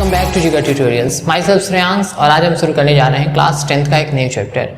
Welcome back to जिगर tutorials. My self Shreyansh और आज हम शुरू करने जा रहे हैं क्लास 10th का एक न्यू चैप्टर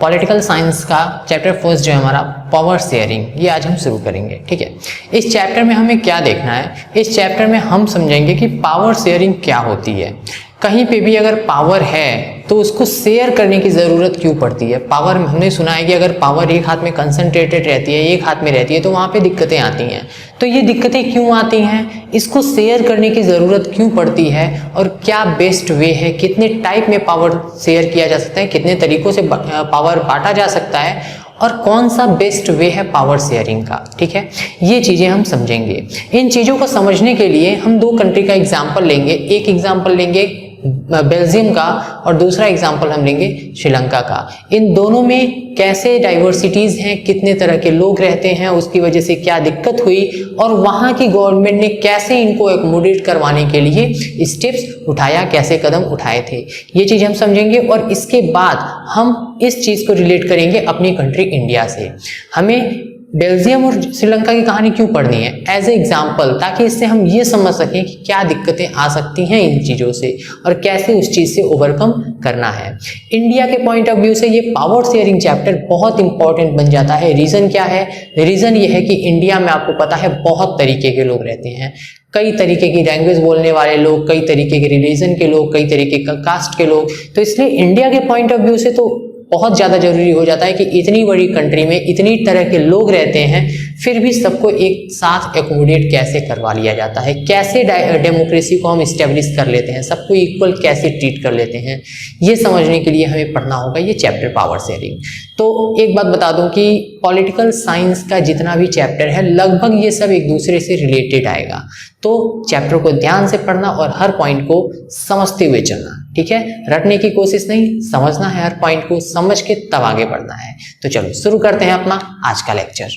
पॉलिटिकल साइंस का चैप्टर फर्स्ट जो है हमारा पावर शेयरिंग, ये आज हम शुरू करेंगे। ठीक है, इस चैप्टर में हमें क्या देखना है, इस चैप्टर में हम समझेंगे कि पावर शेयरिंग क्या होती है। कहीं पे भी अगर पावर है तो उसको शेयर करने की ज़रूरत क्यों पड़ती है। पावर हमने सुना है कि अगर पावर एक हाथ में कंसंट्रेटेड रहती है, एक हाथ में रहती है, तो वहाँ पे दिक्कतें आती हैं। तो ये दिक्कतें क्यों आती हैं, इसको शेयर करने की ज़रूरत क्यों पड़ती है, और क्या बेस्ट वे है, कितने टाइप में पावर शेयर किया जा सकता है, कितने तरीक़ों से पावर बांटा जा सकता है, और कौन सा बेस्ट वे है पावर शेयरिंग का। ठीक है, ये चीज़ें हम समझेंगे। इन चीज़ों को समझने के लिए हम दो कंट्री का एग्जाम्पल लेंगे। एक एग्जाम्पल लेंगे बेल्जियम का और दूसरा एग्जाम्पल हम लेंगे श्रीलंका का। इन दोनों में कैसे डाइवर्सिटीज़ हैं, कितने तरह के लोग रहते हैं, उसकी वजह से क्या दिक्कत हुई, और वहाँ की गवर्नमेंट ने कैसे इनको एकोमोडेट करवाने के लिए स्टेप्स उठाया, कैसे कदम उठाए थे, ये चीज़ हम समझेंगे। और इसके बाद हम इस चीज़ को रिलेट करेंगे अपनी कंट्री इंडिया से। हमें बेल्जियम और श्रीलंका की कहानी क्यों पढ़नी है एज ए एग्जाम्पल, ताकि इससे हम ये समझ सकें कि क्या दिक्कतें आ सकती हैं इन चीज़ों से और कैसे उस चीज़ से ओवरकम करना है। इंडिया के पॉइंट ऑफ व्यू से ये पावर शेयरिंग चैप्टर बहुत इंपॉर्टेंट बन जाता है। रीज़न क्या है, रीज़न ये है कि इंडिया में आपको पता है बहुत तरीके के लोग रहते हैं, कई तरीके की लैंग्वेज बोलने वाले लोग, कई तरीके के रिलीजन के लोग, कई तरीके का कास्ट के लोग। तो इसलिए इंडिया के पॉइंट ऑफ व्यू से तो बहुत ज़्यादा जरूरी हो जाता है कि इतनी बड़ी कंट्री में इतनी तरह के लोग रहते हैं, फिर भी सबको एक साथ एकोमोडेट कैसे करवा लिया जाता है, कैसे डेमोक्रेसी को हम इस्टेब्लिश कर लेते हैं, सबको इक्वल कैसे ट्रीट कर लेते हैं, ये समझने के लिए हमें पढ़ना होगा ये चैप्टर पावर शेयरिंग। तो एक बात बता दूं कि पॉलिटिकल साइंस का जितना भी चैप्टर है लगभग ये सब एक दूसरे से रिलेटेड आएगा। तो चैप्टर को ध्यान से पढ़ना और हर पॉइंट को समझते हुए चलना। ठीक है, रटने की कोशिश नहीं, समझना है, हर पॉइंट को समझ के तब आगे बढ़ना है। तो चलो शुरू करते हैं अपना आज का लेक्चर।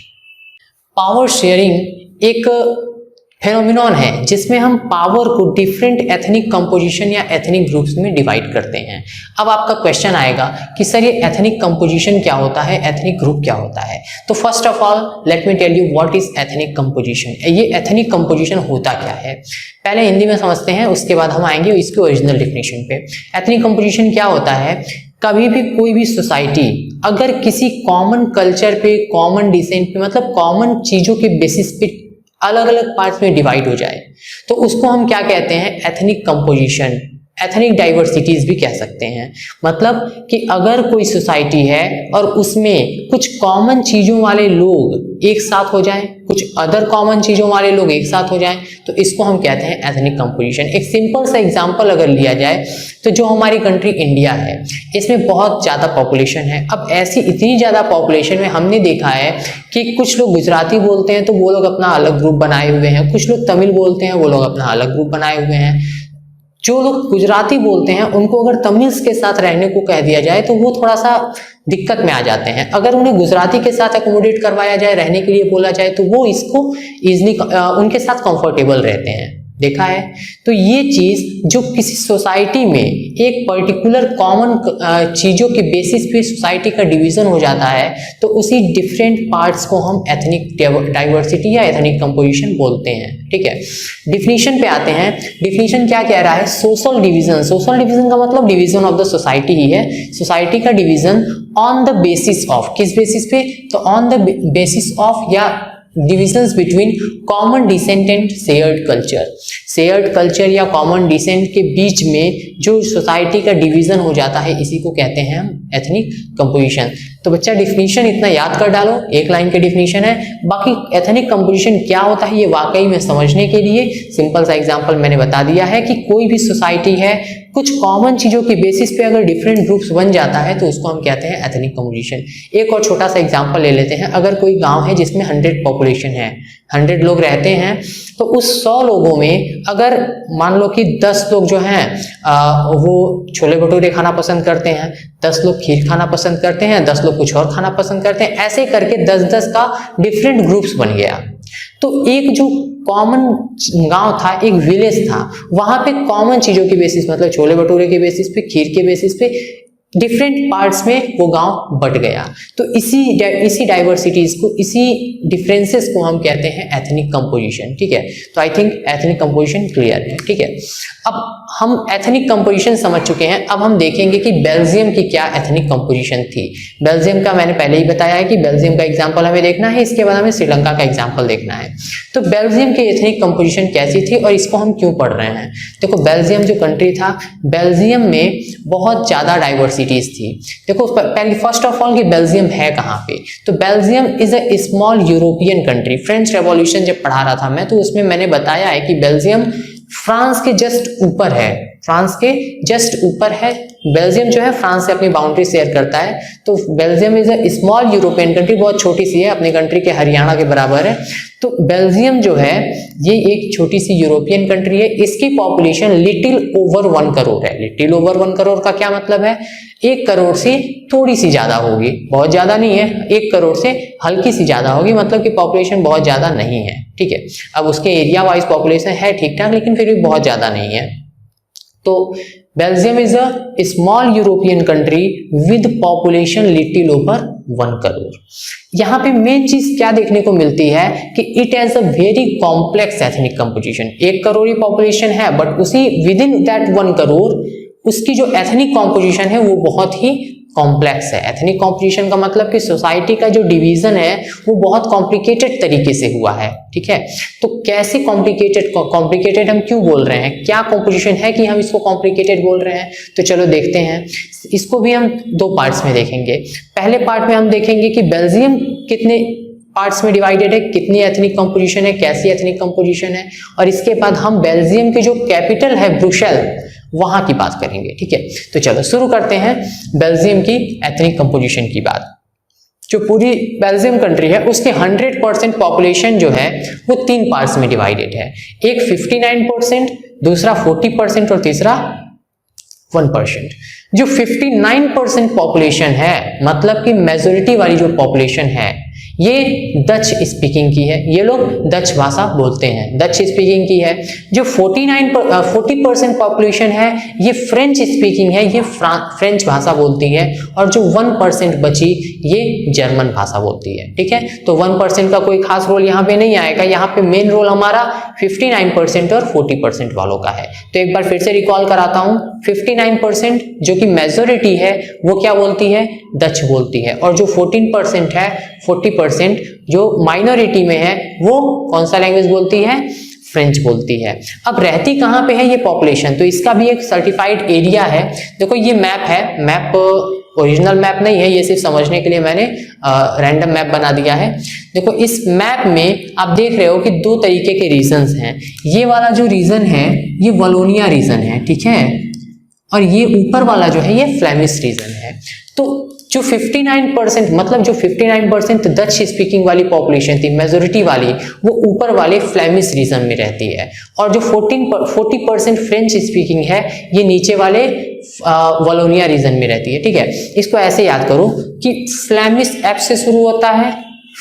पावर शेयरिंग एक फेनोमेनॉन है जिसमें हम पावर को डिफरेंट एथनिक कंपोजिशन या एथनिक ग्रुप्स में डिवाइड करते हैं। अब आपका क्वेश्चन आएगा कि सर ये एथनिक कंपोजिशन क्या होता है, एथनिक ग्रुप क्या होता है। तो first of all let me tell you what is ethnic composition. ये एथनिक कंपोजिशन होता क्या है, पहले हिंदी में समझते हैं, उसके बाद हम आएंगे इसके ओरिजिनल डेफिनेशन पे। एथनिक कंपोजिशन क्या होता है, कभी भी कोई भी सोसाइटी अगर किसी कॉमन कल्चर पे, कॉमन डिसेंट पे, मतलब कॉमन चीजों के बेसिस पे अलग अलग पार्ट्स में डिवाइड हो जाए तो उसको हम क्या कहते हैं, एथनिक कंपोजिशन, एथनिक डाइवर्सिटीज भी कह सकते हैं। मतलब कि अगर कोई सोसाइटी है और उसमें कुछ कॉमन चीजों वाले लोग एक साथ हो जाएं, कुछ अदर कॉमन चीजों वाले लोग एक साथ हो जाएं, तो इसको हम कहते हैं एथनिक कंपोजिशन। एक सिंपल सा एग्जांपल अगर लिया जाए तो जो हमारी कंट्री इंडिया है इसमें बहुत ज़्यादा पॉपुलेशन है। अब ऐसी इतनी ज़्यादा पॉपुलेशन में हमने देखा है कि कुछ लोग गुजराती बोलते हैं तो वो लोग अपना अलग ग्रुप बनाए हुए हैं, कुछ लोग तमिल बोलते हैं वो लोग अपना अलग ग्रुप बनाए हुए हैं। जो लोग गुजराती बोलते हैं उनको अगर तमिल्स के साथ रहने को कह दिया जाए तो वो थोड़ा सा दिक्कत में आ जाते हैं। अगर उन्हें गुजराती के साथ एकोमोडेट करवाया जाए, रहने के लिए बोला जाए, तो वो इसको इजीली उनके साथ कंफर्टेबल रहते हैं। देखा है, तो ये चीज जो किसी सोसाइटी में एक पर्टिकुलर कॉमन चीजों के बेसिस पे सोसाइटी का डिवीजन हो जाता है तो उसी डिफरेंट पार्ट्स को हम एथनिक डाइवर्सिटी या एथनिक कंपोजिशन बोलते हैं। ठीक है, डिफिनीशन पे आते हैं। डिफिनीशन क्या कह रहा है, सोशल डिवीजन। सोशल डिवीजन का मतलब डिवीजन ऑफ द सोसाइटी ही है। सोसाइटी का division on the basis of, किस बेसिस पे, तो ऑन द बेसिस ऑफ या divisions between common descent and shared culture. Shared culture या कॉमन डिसेंट के बीच में जो सोसाइटी का डिवीजन हो जाता है इसी को कहते हैं हम एथनिक कंपोजिशन। तो बच्चा डिफिनीशन इतना याद कर डालो, एक लाइन के डिफिनीशन है। बाकी एथनिक कंपोजिशन क्या होता है ये वाकई में समझने के लिए सिंपल सा एग्जांपल मैंने बता दिया है कि कोई भी सोसाइटी है, कुछ कॉमन चीजों के बेसिस पे अगर डिफरेंट ग्रुप्स बन जाता है तो उसको हम कहते हैं एथनिक कंपोजिशन। एक और छोटा सा एग्जांपल ले लेते हैं। अगर कोई गांव है जिसमें 100 पॉपुलेशन है, 100 लोग रहते हैं, तो उस 100 लोगों में अगर मान लो कि 10 लोग जो हैं वो छोले भटूरे खाना पसंद करते हैं, 10 लोग खीर खाना पसंद करते हैं, 10 लोग कुछ और खाना पसंद करते हैं, ऐसे करके 10-10 का डिफरेंट ग्रुप्स बन गया। तो एक जो कॉमन गांव था, एक विलेज था, वहां पे कॉमन चीजों के बेसिस, मतलब छोले भटूरे के बेसिस पे, खीर के बेसिस पे डिफरेंट पार्ट्स में वो गांव बट गया। तो इसी डाइवर्सिटीज को, इसी डिफरेंसेस को हम कहते हैं एथनिक कंपोजिशन। ठीक है, तो I think ethnic composition clear है। ठीक है, अब हम एथनिक कंपोजिशन समझ चुके हैं, अब हम देखेंगे कि बेल्जियम की क्या एथनिक कंपोजिशन थी। बेल्जियम का मैंने पहले ही बताया है कि बेल्जियम का एग्जांपल हमें देखना है, इसके बाद हमें श्रीलंका का एग्जांपल देखना है। तो बेल्जियम की एथनिक कंपोजिशन कैसी थी और इसको हम क्यों पढ़ रहे हैं। देखो बेल्जियम जो कंट्री था, बेल्जियम में बहुत ज्यादा डाइवर्सिटीज थी। देखो पहले फर्स्ट ऑफ ऑल कि बेल्जियम है कहाँ पे, तो Belgium is a small European country. French revolution जब पढ़ा रहा था मैं, तो उसमें मैंने बताया है कि बेल्जियम फ्रांस के जस्ट ऊपर है, फ्रांस के जस्ट ऊपर है। बेल्जियम जो है फ्रांस से अपनी बाउंड्री शेयर करता है, तो Belgium is a small European country, बहुत छोटी सी है, अपनी कंट्री के हरियाणा के बराबर है। तो बेल्जियम जो है ये एक छोटी सी यूरोपियन कंट्री है। इसकी पॉपुलेशन लिटिल ओवर 1 करोड़ है। लिटिल ओवर 1 करोड़ का क्या मतलब है, 1 करोड़ से थोड़ी सी ज्यादा होगी, बहुत ज्यादा नहीं है, 1 करोड़ से हल्की सी ज्यादा होगी, मतलब कि पॉपुलेशन बहुत ज्यादा नहीं है, ठीक है। अब उसके एरिया वाइज पॉपुलेशन है ठीक ठाक, लेकिन फिर भी बहुत ज्यादा नहीं है। तो Belgium is a small European country with population little over 1 crore. यहाँ पे मेन चीज क्या देखने को मिलती है कि it has a very complex ethnic composition. 1 crore he population है, बट उसी विद इन दैट 1 करोड़ उसकी जो एथनिक कॉम्पोजिशन है वो बहुत ही कॉम्प्लेक्स है। एथनिक कॉम्पोजिशन का मतलब कि सोसाइटी का जो डिवीजन है वो बहुत कॉम्प्लिकेटेड तरीके से हुआ है, ठीक है। तो कैसे कॉम्प्लिकेटेड हम क्यों बोल रहे हैं, क्या कॉम्पोजिशन है कि हम इसको कॉम्प्लिकेटेड बोल रहे हैं, तो चलो देखते हैं। इसको भी हम 2 पार्ट्स में देखेंगे। पहले पार्ट में हम देखेंगे कि बेल्जियम कितने पार्ट्स में डिवाइडेड है, कितनी एथनिक कंपोजिशन है, कैसी एथनिक कंपोजिशन है, और इसके बाद हम बेल्जियम की जो कैपिटल है ब्रुसेल वहां की बात करेंगे, ठीक है। तो चलो शुरू करते हैं बेल्जियम की एथनिक कंपोजिशन की बात। जो पूरी बेल्जियम कंट्री है उसके 100% पॉपुलेशन जो है वो 3 पार्ट्स में डिवाइडेड है। एक 59%, दूसरा 40% और तीसरा 1%। जो 59% पॉपुलेशन है, मतलब कि मेजोरिटी वाली जो पॉपुलेशन है, ये डच स्पीकिंग की है, ये लोग डच भाषा बोलते हैं, डच स्पीकिंग की है। जो 40% पॉपुलेशन है ये फ्रेंच स्पीकिंग है, ये फ्रेंच भाषा बोलती है, और जो 1% बची ये जर्मन भाषा बोलती है, ठीक है। तो 1% का कोई खास रोल यहाँ पे नहीं आएगा, यहाँ पे मेन रोल हमारा 59% और 40% वालों का है। तो एक बार फिर से रिकॉल कराता हूँ, 59% जो कि मेजोरिटी है वो क्या बोलती है, डच बोलती है, और जो 14% है, 40% जो माइनॉरिटी में है वो कौन सा लैंग्वेज बोलती है, फ्रेंच बोलती है। अब रहती कहाँ पे है ये पॉपुलेशन, तो इसका भी एक सर्टिफाइड एरिया है। देखो ये मैप है, मैप ओरिजिनल मैप नहीं है, ये सिर्फ समझने के लिए मैंने रैंडम मैप बना दिया है। देखो इस मैप में आप देख रहे हो कि 2 तरीके के रीजन्स हैं। ये वाला जो रीजन है ये वलोनिया रीजन है, ठीक है, और ये ऊपर वाला जो है ये फ्लेमिश रीजन है। तो जो 59% मतलब जो 59% डच स्पीकिंग वाली पॉपुलेशन थी, मेजोरिटी वाली, वो ऊपर वाले फ्लेमिश रीजन में रहती है, और जो 40% फ्रेंच स्पीकिंग है ये नीचे वाले वलोनिया रीजन में रहती है, ठीक है। इसको ऐसे याद करो कि फ्लेमिश एफ से शुरू होता है,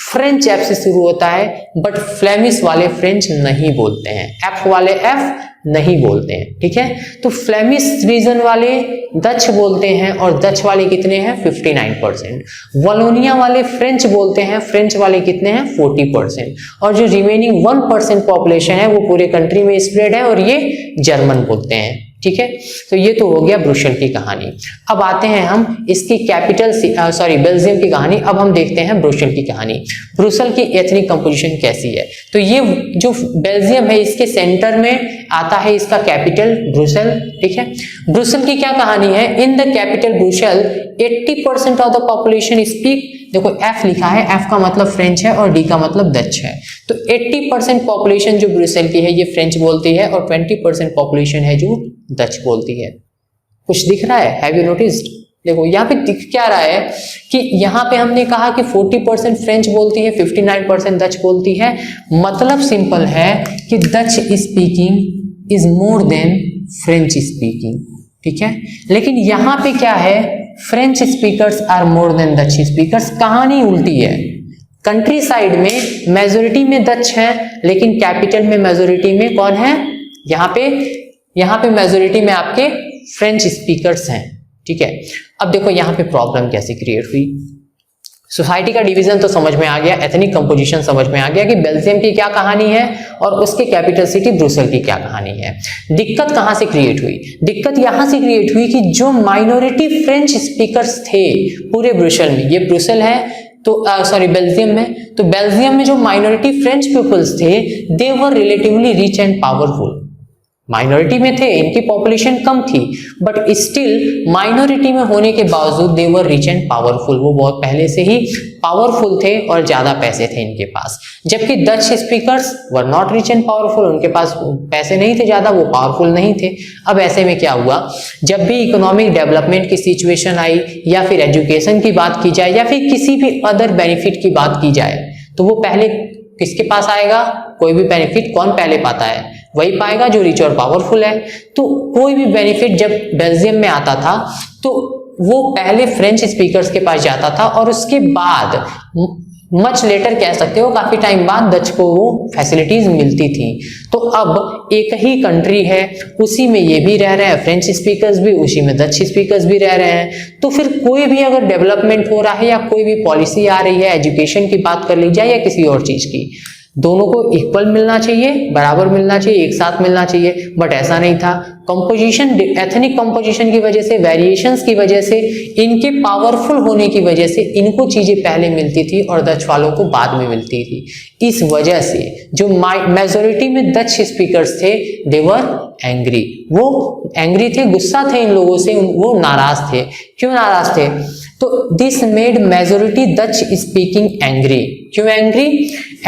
फ्रेंच एफ से शुरू होता है, बट फ्लेमिश वाले फ्रेंच नहीं बोलते हैं, एफ वाले एफ नहीं बोलते हैं, ठीक है। तो फ्लेमिश रीजन वाले डच बोलते हैं, और डच वाले कितने हैं, 59%। वलोनिया वाले फ्रेंच बोलते हैं, फ्रेंच वाले कितने हैं, 40%। और जो रिमेनिंग 1% पॉपुलेशन है वो पूरे कंट्री में स्प्रेड है, और ये जर्मन बोलते हैं, ठीक है। तो ये तो हो गया ब्रुसेल की कहानी। अब आते हैं हम इसकी कैपिटल बेल्जियम की कहानी। अब हम देखते हैं ब्रुसेल की कहानी। ब्रुसेल की एथनिक कंपोजिशन कैसी है, तो ये जो बेल्जियम है इसके सेंटर में आता है इसका कैपिटल ब्रुसेल, ठीक है। ब्रुसेल की क्या कहानी है, in the capital Brussels 80% of the population speak, देखो एफ लिखा है, एफ का मतलब फ्रेंच है और डी का मतलब डच है। तो 80% पॉपुलेशन जो ब्रुसेल की है ये फ्रेंच बोलती है, और 20% पॉपुलेशन है जो डच बोलती है। कुछ दिख रहा है, हैव यू नोटिस्ड? देखो यहाँ पे दिख क्या रहा है कि यहाँ पे हमने कहा कि 40% फ्रेंच बोलती है, 59% डच बोलती है। मतलब सिंपल है कि Dutch speaking is more than French speaking, ठीक है। लेकिन यहाँ पे क्या है, French speakers are more than Dutch speakers. कहानी उल्टी है, कंट्री साइड में मेजोरिटी में डच है, लेकिन कैपिटल में मेजोरिटी में कौन है, यहाँ पे मेजोरिटी में आपके फ्रेंच स्पीकर्स हैं, ठीक है। अब देखो यहाँ पे प्रॉब्लम कैसे क्रिएट हुई। सोसाइटी का डिवीजन तो समझ में आ गया, एथनिक कंपोजिशन समझ में आ गया कि बेल्जियम की क्या कहानी है और उसके कैपिटल सिटी ब्रुसेल की क्या कहानी है। दिक्कत कहां से क्रिएट हुई? दिक्कत यहां से क्रिएट हुई कि जो माइनॉरिटी फ्रेंच स्पीकर्स थे पूरे ब्रुसेल में, ये ब्रुसेल है तो सॉरी बेल्जियम में, तो बेल्जियम में जो माइनॉरिटी फ्रेंच पीपल्स थे they were relatively rich and powerful. Minority में थे, इनकी पॉपुलेशन कम थी, बट स्टिल माइनॉरिटी में होने के बावजूद दे वर रिच एंड पावरफुल, वो बहुत पहले से ही पावरफुल थे और ज्यादा पैसे थे इनके पास। जबकि Dutch speakers were not rich and powerful, उनके पास पैसे नहीं थे ज्यादा, वो पावरफुल नहीं थे। अब ऐसे में क्या हुआ, जब भी इकोनॉमिक डेवलपमेंट की सिचुएशन आई या फिर एजुकेशन की बात की जाए या फिर किसी भी अदर बेनिफिट की बात की जाए, तो वो पहले किसके पास आएगा? कोई भी बेनिफिट कौन पहले पाता है? वही पाएगा जो रिच और पावरफुल है। तो कोई भी बेनिफिट जब बेल्जियम में आता था तो वो पहले फ्रेंच स्पीकर्स के पास जाता था और उसके बाद मच लेटर कह सकते हो, काफी टाइम बाद डच को वो फैसिलिटीज मिलती थी। तो अब एक ही कंट्री है, उसी में ये भी रह रहे हैं फ्रेंच स्पीकर्स भी, उसी में डच स्पीकर्स भी रह रहे हैं। तो फिर कोई भी अगर डेवलपमेंट हो रहा है या कोई भी पॉलिसी आ रही है, एजुकेशन की बात कर ली जाए या किसी और चीज की, दोनों को इक्वल मिलना चाहिए, बराबर मिलना चाहिए, एक साथ मिलना चाहिए, बट ऐसा नहीं था। कंपोजिशन, एथनिक कंपोजिशन की वजह से, वेरिएशंस की वजह से, इनके पावरफुल होने की वजह से इनको चीजें पहले मिलती थी और डच वालों को बाद में मिलती थी। इस वजह से जो मेजोरिटी में डच स्पीकर्स थे दे वर एंग्री, वो एंग्री थे, गुस्सा थे इन लोगों से, वो नाराज थे। क्यों नाराज थे? तो this made majority Dutch speaking angry. क्यों angry?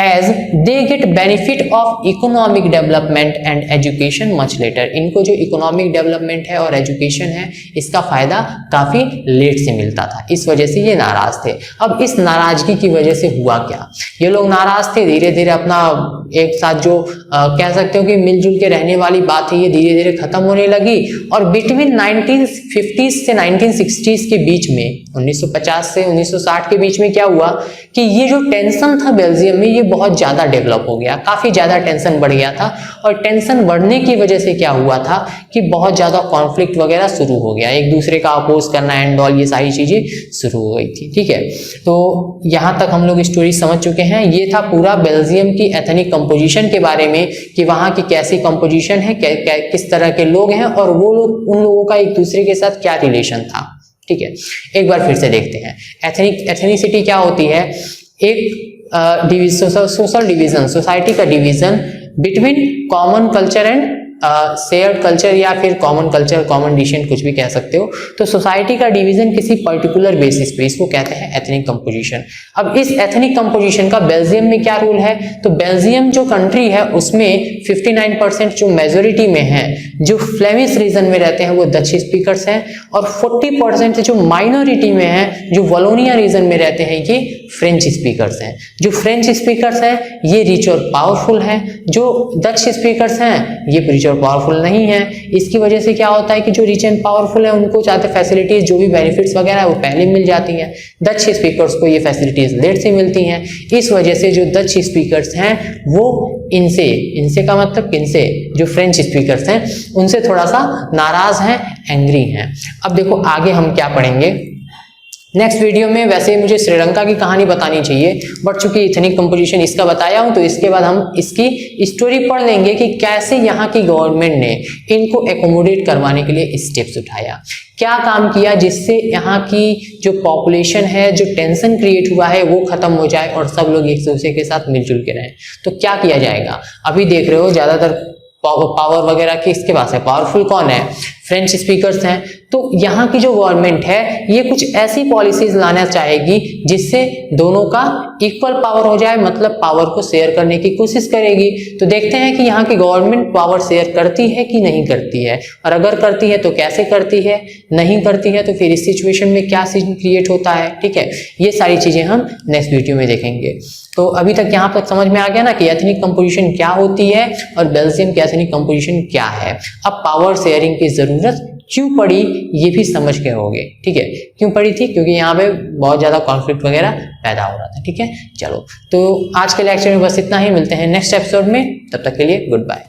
As they get benefit of economic development and education much later. इनको जो इकोनॉमिक डेवलपमेंट है और एजुकेशन है इसका फायदा काफी लेट से मिलता था, इस वजह से ये नाराज थे। अब इस नाराजगी की वजह से हुआ क्या, ये लोग नाराज थे, धीरे धीरे अपना एक साथ जो कह सकते हो कि मिलजुल के रहने वाली बात है ये धीरे धीरे खत्म होने लगी। और बिटवीन 1950s से 1960s के बीच में, 1950 से 1960 के बीच में क्या हुआ कि ये जो टेंशन था बेल्जियम में ये बहुत ज्यादा डेवलप हो गया, काफी ज्यादा टेंशन बढ़ गया था। और टेंशन बढ़ने की वजह से क्या हुआ था कि बहुत ज्यादा कॉन्फ्लिक्ट वगैरह शुरू हो गया, एक दूसरे का अपोज करना एंड ऑल, ये सारी चीजें शुरू हो गई थी। ठीक है, तो यहां तक हम लोग स्टोरी समझ चुके हैं। ये था पूरा बेल्जियम की एथनिक कंपोजिशन के बारे में कि वहां की कैसी कंपोजिशन है, किस तरह के लोग हैं और वो लोग, उन लोगों का एक दूसरे के साथ क्या रिलेशन था। ठीक है, एक बार फिर से देखते हैं एथनिसिटी क्या होती है। एक सोशल डिवीजन, सोसाइटी का division between common culture and shared culture या फिर कॉमन कल्चर, कॉमन डिसीजन, कुछ भी कह सकते हो। तो सोसाइटी का डिवीजन किसी पर्टिकुलर बेसिस पे, इसको कहते हैं एथनिक कंपोजिशन। अब इस एथनिक कंपोजिशन का बेल्जियम में क्या रूल है, तो बेल्जियम जो कंट्री है उसमें 59% जो मेजोरिटी में है, जो फ्लेमिश रीजन में रहते हैं वो डच स्पीकर्स हैं, और 40% जो माइनॉरिटी में है, जो वलोनिया रीजन में रहते हैं, ये फ्रेंच स्पीकर्स हैं। जो फ्रेंच स्पीकर्स हैं ये रिच और पावरफुल हैं, जो डच स्पीकर्स हैं ये रिच और पावरफुल नहीं है। इसकी वजह से क्या होता है कि जो रिच एंड पावरफुल है उनको चाहते फैसिलिटीज, जो भी बेनिफिट्स वगैरह है वो पहले मिल जाती हैं, डच स्पीकर्स को ये फैसिलिटीज लेट से मिलती हैं। इस वजह से जो डच स्पीकर्स हैं वो इनसे का मतलब किनसे, जो फ्रेंच स्पीकर्स हैं उनसे थोड़ा सा नाराज हैं, एंग्री हैं। अब देखो आगे हम क्या पढ़ेंगे नेक्स्ट वीडियो में। वैसे मुझे श्रीलंका की कहानी बतानी चाहिए, बट चूंकि एथनिक कंपोजिशन इसका बताया हूं तो इसके बाद हम इसकी स्टोरी पढ़ लेंगे कि कैसे यहाँ की गवर्नमेंट ने इनको एकोमोडेट करवाने के लिए स्टेप्स उठाया, क्या काम किया जिससे यहाँ की जो पॉपुलेशन है, जो टेंशन क्रिएट हुआ है वो खत्म हो जाए और सब लोग एक दूसरे के साथ मिलजुल के रहें। तो क्या किया जाएगा, अभी देख रहे हो ज्यादातर पावर वगैरह किसके पास है, पावरफुल कौन है, फ्रेंच स्पीकर्स हैं। तो यहाँ की जो गवर्नमेंट है ये कुछ ऐसी पॉलिसीज लाना चाहेगी जिससे दोनों का इक्वल पावर हो जाए, मतलब पावर को शेयर करने की कोशिश करेगी। तो देखते हैं कि यहाँ की गवर्नमेंट पावर शेयर करती है कि नहीं करती है, और अगर करती है तो कैसे करती है, नहीं करती है तो फिर इस सिचुएशन में क्या सीन क्रिएट होता है। ठीक है, ये सारी चीजें हम नेक्स्ट वीडियो में देखेंगे। तो अभी तक यहाँ तक समझ में आ गया ना कि एथनिक कंपोजिशन क्या होती है और बेल्जियम की एथनिक कंपोजिशन क्या है। अब पावर शेयरिंग की जरूरत क्यों पड़ी ये भी समझ गए होंगे। ठीक है, क्यों पड़ी थी, क्योंकि यहाँ पे बहुत ज्यादा कॉन्फ्लिक्ट वगैरह पैदा हो रहा था। ठीक है, चलो तो आज के लेक्चर में बस इतना ही, मिलते हैं नेक्स्ट एपिसोड में, तब तक के लिए गुड बाय।